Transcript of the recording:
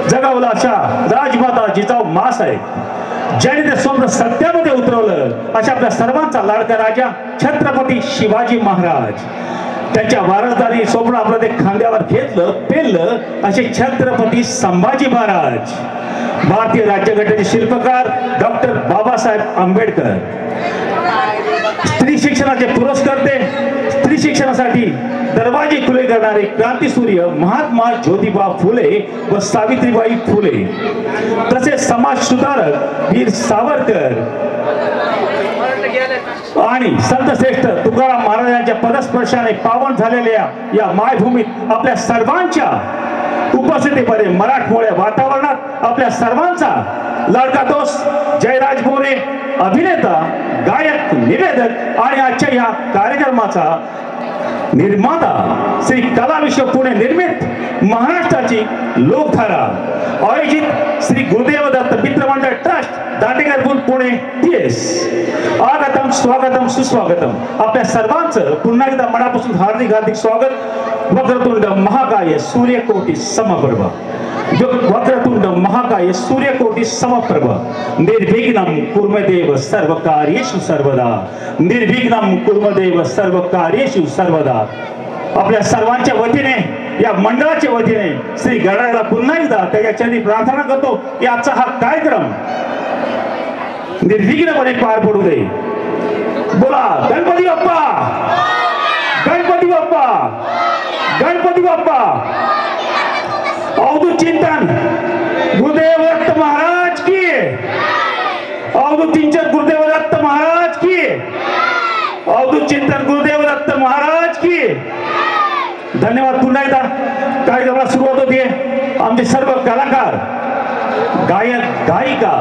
जगावला अशा राजमाता जिजाऊ माँसाहेब ज्याने ते स्वप्न सत्यामध्ये उतरवलं अशा आपल्या सर्वांचा लाडका राजा छत्रपती शिवाजी महाराज, त्यांच्या वारसदारी स्वप्न आपलं ते खांद्यावर घेतलं पेललं असे छत्रपती संभाजी महाराज, भारतीय राज्यघटनेचे शिल्पकार डॉक्टर बाबासाहेब आंबेडकर, स्त्री शिक्षणाचे पुरस्कर्ते, स्त्री शिक्षणासाठी दरवाजे खुले करणारे क्रांतीसूर्य महात्मा ज्योतिबा फुले व सावित्रीबाई फुले, तसेच समाज सुधारक वीर सावरकर आणि संत श्रेष्ठ तुकाराम महाराजांच्या पदस्पर्शाने पावन झालेल्या या मायभूमीत आपल्या सर्वांच्या उपस्थितीमध्ये मराठमोळ्या वातावरणात आपल्या सर्वांचा लाडका दोस्त जयराज मोरे, अभिनेता, गायक, निवेदक आणि आजच्या या कार्यक्रमाचा निर्माता श्री कला विश्व पुणे निर्मित महाराष्ट्राची लोकधारा आयोजित श्री गुरुदेव दत्त मित्रमंडळ ट्रस्ट दांडेकरपूर पुणे टीएस, आगतम स्वागतम सुस्वागतम. आपल्या सर्वांचं पुन्हा एकदा मनापासून हार्दिक हार्दिक स्वागत. वक्रतुंड महाकाय सूर्यकोटी समप्रभ, वक्रतुंड महाकाय सूर्यकोटी समप्रभ, निर्विघ्नं कुर्मदेव सर्वकार्येषु सर्वदा, निर्विघ्नं कुर्मदेव सर्वकार्येषु सर्वदा. आपल्या सर्वांच्या वतीने या मंडळाच्या वतीने श्री गडाला पुन्हा एकदा त्याच्या चरणी प्रार्थना करतो की आजचा हा कार्यक्रम निर्विघ्नपणे पार पडू दे. बोला गणपती बाप्पा, गणपती बाप्पा, गणपती बाप्पा. अवधूत चिंतन गुरुदेव दत्त महाराज की, अवधूत चिंतन गुरुदेव दत्त महाराज की, अवधूत चिंतन गुरुदेव दत्त महाराज की. धन्यवाद. पुन्हा एकदा कार्यक्रमाला सुरुवात होते. आमचे सर्व कलाकार, गायक, गायिका